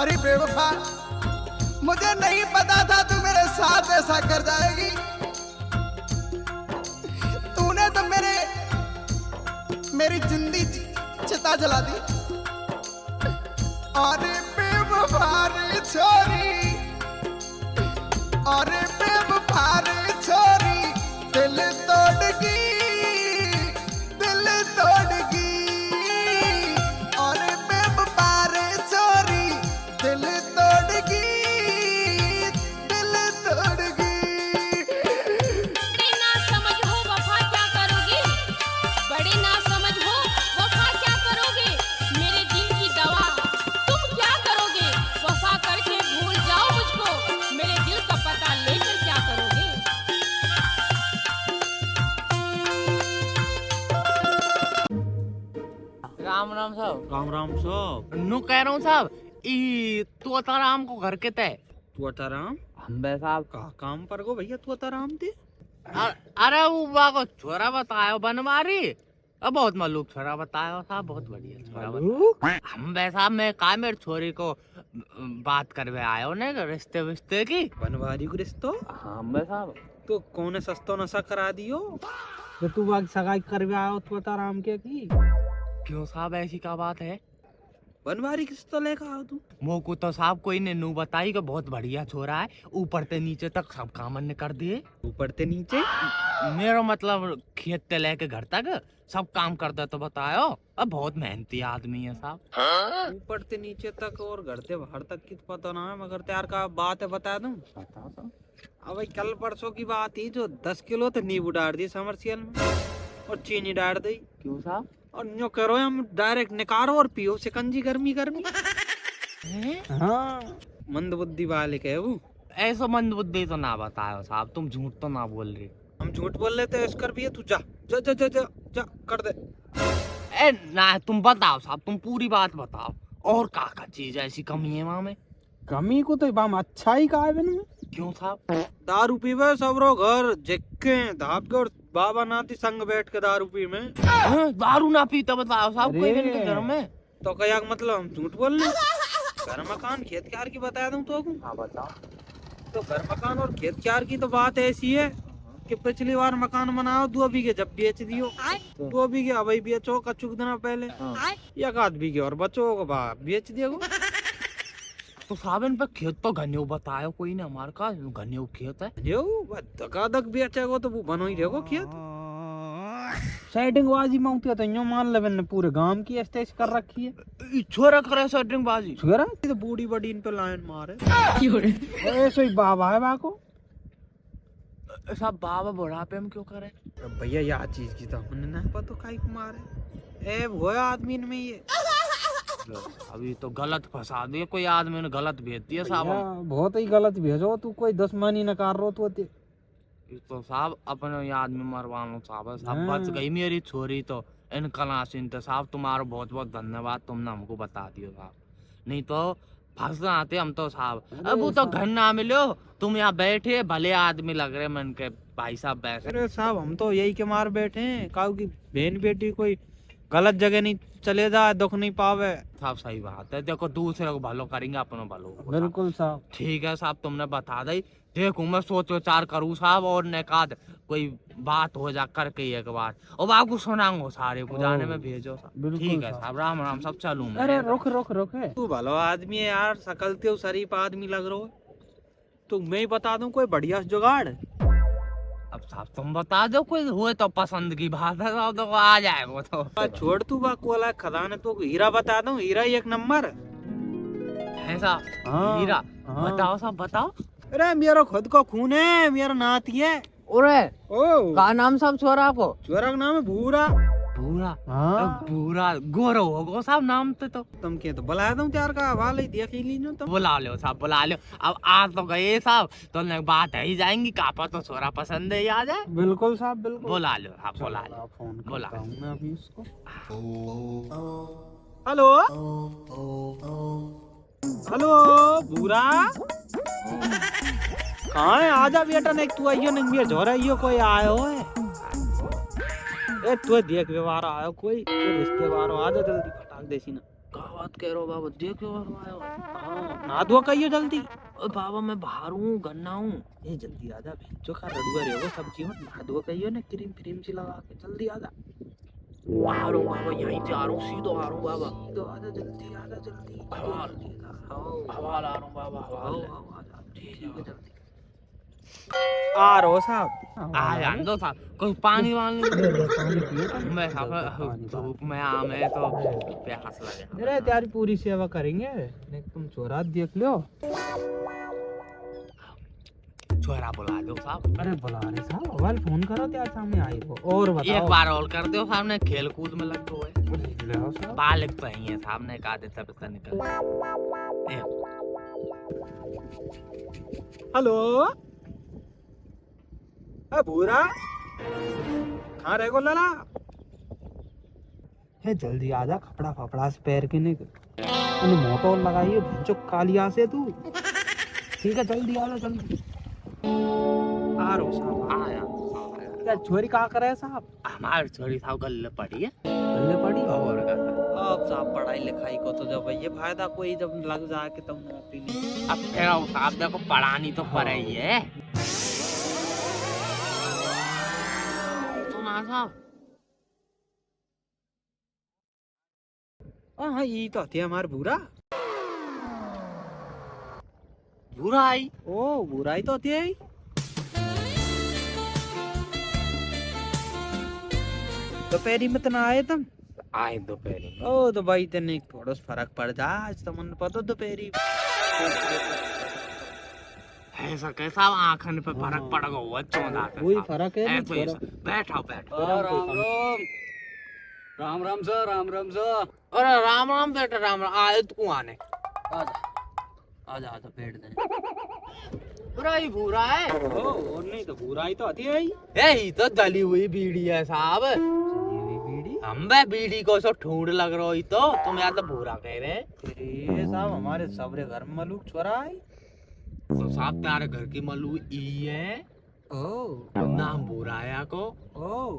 अरे बेवफा, मुझे नहीं पता था तू मेरे साथ ऐसा कर जाएगी। तूने तो मेरी जिंदगी चिता जला दी। अरे बेवफा रे छोरी, अरे बेवफा रे छोरी, दिल तोड़गी, दिल तोड़गी। अरे बेवफा रे छोरी, दिल तोड़गी, दिल तोड़गी। बड़ी ना समझ हो वफा क्या करोगी, बड़ी ना समझ हो वफा क्या करोगे, मेरे दिल की दवा तुम क्या करोगे, वफा करके भूल जाओ मुझको, मेरे दिल का पता लेकर क्या करोगे। राम राम साहब। राम राम साहब। नु कह रहा हूँ साहब, ई तोताराम को घर के तय तुअताराम हम बे साहब। का काम पर गो भैया तुअताराम थे। अरे वो बाको छोरा बतायो बनवारी, अब बहुत मालूम छोरा बतायो साहब, बहुत बढ़िया छोरा बतायो। हम बे साहब मैं का मेरे छोरी को बात करवे आयो ने रिश्ते विश्ते की। बनवारी को रिश्तो हाँ बे साहब। तो कौन सस्तो नशा करा दियो तो तू बाग सगाई करवे आयो तुअताराम के की। क्यों साहब ऐसी क्या बात है? बनवारी किस तो लेकर आओ तू। मोको तो साहब कोई ने नू बताई कि बहुत बढ़िया छोरा है, ऊपर से नीचे तक सब काम ने कर दिए। ऊपर ते नीचे मेरा मतलब खेत से लेके घर तक सब काम करता तो बतायो, अब बहुत मेहनती आदमी है साहब। ऊपर ते नीचे तक और घर ते बाहर तक की तो पता ना है, मगर त्यार का बात है बता दूं। अब भाई कल परसों की बात थी, जो 10 किलो तो नींबू डाल दी समरसियल में और चीनी डाल दी। क्यों साहब? और न्यो करो हम डायरेक्ट निकारो और पियो शिकंजी गर्मी गर्मी। हाँ मंद बुद्धि वाले के वो। ऐसा मंद बुद्धि तो ना बतायो साहब, तुम झूठ तो ना बोल रहे। हम झूठ बोल लेते इस कर भी है, तू जा जा जा जा जा, जा कर दे। ए ना तुम बताओ साहब, तुम पूरी बात बताओ, और का चीज ऐसी कमी है वहाँ में? कमी को तो बाम अच्छा ही कहा है में। क्यों साहब? दारू पीवे सब रो घर जेके धाप के और बाबा नाती संग बैठ के दारू पी में। दारू ना पीता बताओ साहब कोई दिन के घर में? तो क्या मतलब हम झूठ बोल रहे? घर मकान खेत क्यार की बता दूं तो। हाँ बताओ। तो घर मकान और खेत क्यार की तो बात ऐसी है कि पिछली बार मकान बनाओ 2 बीघे जब बेच दियो, 2 बीघे अभी बेचो कचुक दिना पहले, 1 आध बीघे और बचो को बेच दियो। तो साहब इन पे खेत तो घन्यो बतायो कोई ने, हमारे का घन्यो खेत है जो धकाधक बेचेगो तो वो बनो ही रहेगो खेत। सेटिंग बाजी मांगती है तो यूं मान ले ने पूरे गांव की स्टेज कर रखी है। छोरा करे सेटिंग बाजी, छोरा तो बूढ़ी बड़ी इन पे लाइन मारे। ऐसे ही बाबा है बाको सब बाबा बुढ़ापे में क्यों करे? भैया यह चीज की तो हमने ना पता काई को मारे। ए वो आदमी में ये अभी तो गलत फंसा दिए, कोई आदमी ने गलत भेज दिया साहब। बहुत ही गलत भेजो तू, कोई 10 मानी नकार रो तू। तो साहब अपने ये आदमी मरवानो साहब बच गई मेरी छोरी तो इन कलासिन तो साहब, तुम्हारा बहुत बहुत धन्यवाद, तुमने हमको बता दियो साहब, नहीं तो फंस आते हम तो साहब। अब वो तो घर ना मिलो, तुम यहाँ बैठे भले आदमी लग रहे मन के भाई साहब बैठे। अरे साहब हम तो यही के मार बैठे हैं, काऊ की बहन बेटी कोई गलत जगह नहीं चले जाए, दुख नहीं पावे। साहब सही बात है, देखो दूसरे को भलो करेंगे अपनो भलो। बिल्कुल साहब। ठीक है साहब, तुमने बता दी, देखू मैं सोच विचार करूँ साहब, और निकाद कोई बात हो जा करके एक बार और आपको सुनाऊंगा, सारे को जाने में भेजो साहब। ठीक है साहब, राम राम सब चलूँ। अरे रुक रुक रुक है, तू भलो आदमी है यार, सकलते हो शरीफ आदमी लग रहा है, तो मैं ही बता दूं कोई बढ़िया जुगाड़। अब साहब तुम बता दो, कोई हुए तो पसंद की बात है तो आ जाए वो तो। छोड़ तू बा कोला खदान है, तो हीरा बता दूं, हीरा 1 नंबर है साहब। हाँ, हीरा हाँ। बताओ साहब बताओ। अरे मेरा खुद का खून है, मेरा नाती है। अरे ओ का नाम साहब छोरा को? छोरा का नाम है भूरा। भूरा? हाँ भूरा गोरो होगो साहब नाम तो तुम के तो बुला दूं त्यार का हवाले देख ही लीजो तुम। बुला लो साहब बुला लो। अब आ तो गए साहब, तो बात है ही जाएंगी, कापा तो छोरा पसंद है, आ जाए। बिल्कुल साहब बिल्कुल। बुला लो आप, बुला लो। फोन बुला करता हूं मैं अभी इसको। हेलो हेलो भूरा कहाँ है? आजा बेटा, नहीं तू आइयो, नहीं मेरे झोरा आइयो, कोई आयो है। ए तू देख व्यवहार आयो, कोई रिश्तेदार आजा जल्दी फटाक देसी ना। क्या बात कह रहे हो बाबा, देखो ना धो कहियो जल्दी। ओ बाबा मैं बाहर हूँ, गन्ना हूँ। ए जल्दी आजा, जो खा रडुआ रहो सब्जी में ना धो कहियो ने, क्रीम फ्रीम सी लगा के जल्दी आजा। आ रहा हूँ बाबा, यहीं से आ रहा हूँ, सीधो आ रहा हूँ बाबा। तो आजा जल्दी, आजा जल्दी। हवाल हवाल आ रहा हूँ बाबा, हवाल आजा ठीक है जल्दी आ रहो साहब। आ जान दो साहब, कोई पानी वानी पानी पियो। मैं साहब धूप में आम है तो प्यास लगे। अरे तेरी पूरी सेवा करेंगे, तुम चोरा देख लो। छोरा बुला दो साहब। अरे बुला रहे साहब, मोबाइल फोन करो तेरे सामने आई हो। और बताओ एक बार और कर दो साहब, ने खेल कूद में लग गए ले आओ साहब। बालिक तो ही है साहब, ने कहा देता पिता निकल। हेलो ए भूरा, कहाँ रह गो लला? है जल्दी आजा, कपड़ा फपड़ा से पैर के नहीं मोटो लगाइए जो कालिया से तू। ठीक है जल्दी आजा जल्दी। आ रहा हूँ साहब। आया क्या छोरी कहाँ करे साहब? हमारी छोरी साहब गले पड़ी है। गले पड़ी और क्या अब साहब पढ़ाई लिखाई को तो जब ये फायदा कोई जब लग जाए कि तब नौकरी नहीं। अब फिर साहब देखो पढ़ानी तो पड़ ही है। सुना साहब, हाँ ये तो आती है हमारे भूरा। बुराई ओ बुराई तो आती है। दोपहरी में तो ना आए तुम? आए दोपहरी में। ओ तो भाई तेने थोड़ा फर्क पड़ जा, आज तो मन पता दोपहरी ऐसा कैसा आंखन पे फर्क पड़ गया हुआ चौंधा पे कोई साहब। फर्क है नहीं ऐसा ऐसा। बैठो बैठो। Ram Ram sir, Ram Ram sir. अरे राम राम बेटा, राम राम। आए तू आने आजा आजा आजा, बैठ दे। बुराई बुरा है। और नहीं तो बुराई तो आती है। यही तो जली हुई बीड़ी है साहब। बीड़ी हम बे बीड़ी को सो ठूंढ लग रही तो तुम यार तो बुरा कह रहे। ये साहब हमारे सबरे घर में मलूक छोरा है। तो साहब तारे घर की मलू ई है। ओ नाम बुरा है को। ओ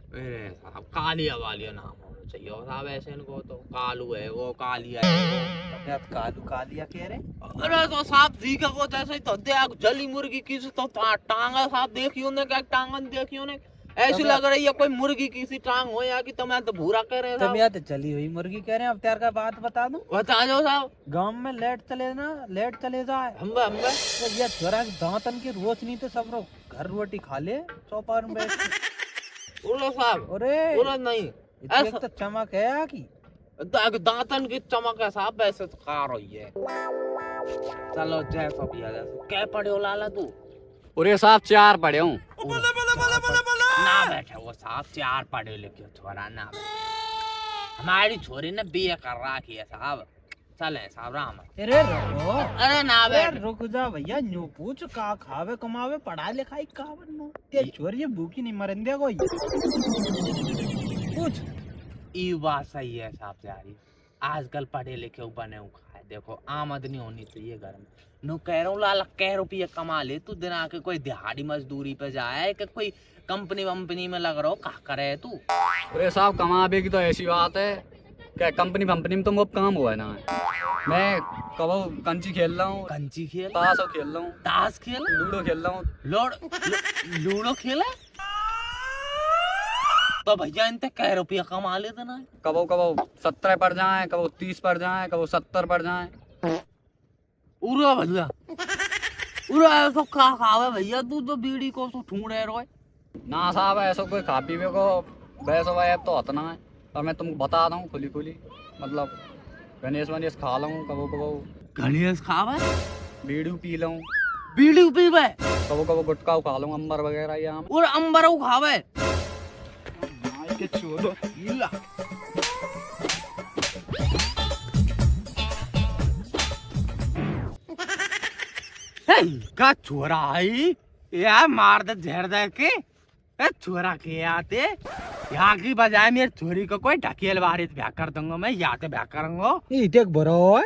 अरे साहब कालिया वालिया नाम होना चाहिए साहब, ऐसे इनको तो कालू है वो, कालिया है वो। कालू कालिया कह रहे। अरे तो साहब ठीक है वो जैसे ही तो देख जली मुर्गी किसी तो टांगा साहब देखियो ने, क्या टांगन देखियो ने, ऐसी लग रही है कोई मुर्गी किसी टांग हो या कि तुम्हें तो भूरा कह रहे तुम यार चली हुई मुर्गी कह रहे हैं। अब त्यार का बात बता दूं, बता दो साहब। गांव में लेट चले जाए हम ये छोरा दांतन की रोशनी तो सब रो घर रोटी खा ले चौपार में बैठ के। बोलो साहब। अरे बोलो नहीं इतने तो चमक है कि दांतन की चमक है साहब, ऐसे तो खा रही है। चलो जैसा भी आ जैसा। क्या पढ़े हो लाला तू? अरे साहब 4 पढ़े हूँ। ना बैठे वो साहब, 4 पढ़े लिखे छोरा ना बैठे। हमारी छोरी ने बीए कर रखी है साहब। चले साहब राम। अरे रुको, अरे ना बैठ। रुक जा भैया, न्यू पूछ का खावे कमावे पढ़ाई लिखाई का बननो। ये छोरी भूखी नहीं मरन दे कोई। पूछ। ये बात सही है साहब यारी, आजकल पढ़े लिखे बने खाए देखो आमदनी होनी चाहिए घर में। नो कह रहा हूँ लाला, कह रुपये कमा ले तू, दिन आके कोई दिहाड़ी मजदूरी पे जाए कि कोई कंपनी वंपनी में लग रहा हो, कहा करे तू? अरे साहब कमाबे की तो ऐसी बात है क्या, कंपनी वंपनी में तो मुझे काम हुआ है ना। मैं कब कंची खेल रहा हूँ, कंची खेल, ताश खेल रहा हूँ, ताश खेल, लूडो खेल रहा हूँ। लूडो खेले तो भैया इनते कह रुपया कमा लेते ना। कबो 17 पड़ जाए, कबो 30 पड़ जाए, कबो 70 पड़ जाए। उरा भैया उरा ऐसा खा खावे भैया, तू तो बीड़ी को सो ढूंढे रोए ना साहब, ऐसा कोई खा पीवे को वैसा वायब तो होता ना है। और मैं तुमको बता रहा हूँ खुली मतलब गणेश वनेश खा लूँ, कबो गणेश खावे, बीड़ी पी लूँ, बीड़ी पीवे, कबो गुटखा खा लूँ, अंबर वगैरह यहाँ और अंबर खावे। के छोड़ो इला का छोरा आई यार, मार दे झेड़ दे के छोरा के आते यहाँ की बजाय मेरी छोरी को कोई ढकेल बारिश ब्याह कर दूंगा मैं, यहाँ से ब्याह करूंगा। ये देख बरो है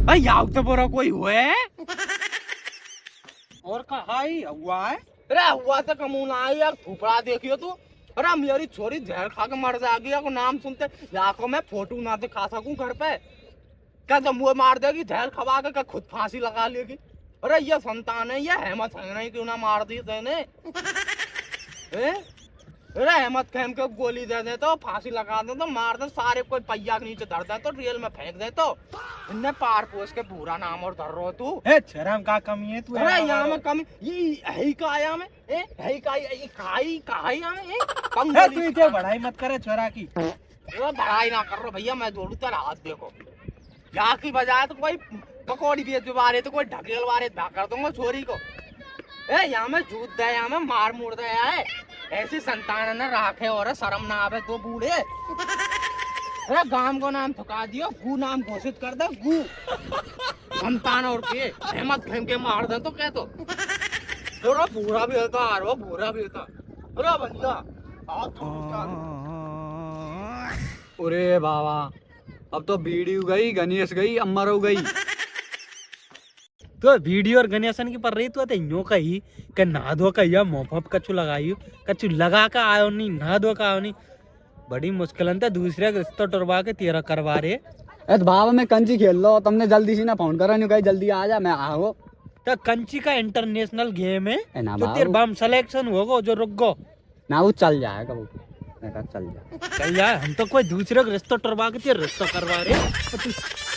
भाई यहाँ तो बोरा कोई हुए और कहा हुआ है। अरे हुआ तो कमूना आई यार, थुपड़ा देखियो तू अरे मेरी छोरी जहर खा के मर जाएगी को नाम सुनते आंखों में फोटो ना दिखा सकूं घर पे, क्या जब मुँह मार देगी जहर खवा के, क्या खुद फांसी लगा लेगी। अरे ये संतान है, ये हेमत है नहीं क्यों ना मार दी तेने। अरे हेमत खेम के गोली दे दे तो फांसी लगा दे तो मार दे सारे, कोई पहिया के नीचे धर दे तो रियल में फेंक दे तो इन्हें पार पोस के पूरा नाम और धर रहो तू। शर्म का कमी है तू। अरे यहाँ में कमी ये है का आया में है का ये खाई कहाई में कम तू इसे बढ़ाई मत करे छोरा की। बढ़ाई ना कर रहा भैया, मैं जोड़ू तेरा हाथ देखो यहाँ की बजाय तो कोई पकौड़ी बेच वारे तो कोई ढकेल वारे कर दूंगा छोरी को। यहाँ में जूत दे, यहाँ में मार मुड़ दे है, ऐसी संतान न राखे और शर्म ना आवे तो बूढ़े। अरे गांव को नाम थका दियो, गु नाम घोषित कर दे, गु संतान और के हेमत खेम के मार दे तो कह तो बुरा भी होता यार, वो बुरा भी होता। अरे भैया अरे बाबा अब तो बीड़ी गई, गणेश गई, अमर हो गई। तो वीडियो और गणेशन की पर रही तो यूं कही कि नहा धो का या मोफप कछु लगाई, कछु लगा का आयो नहीं, नहा धो का आयो नहीं, बड़ी मुश्किल है दूसरे का रिश्ता टुरवा के तेरा करवा रहे। तो बाबा मैं कंची खेल लो, तुमने जल्दी से ना फोन करा, नहीं कही जल्दी आ जा, मैं आओ। तो कंची का इंटरनेशनल गेम है ना तो तेरे बाम सिलेक्शन होगा जो रुक गो ना, वो चल जाएगा वो, मैं कहा चल जा। चल यार, हम तो कोई दूसरे का रिश्ता टुरवा के तेरा रिश्ता करवा रहे।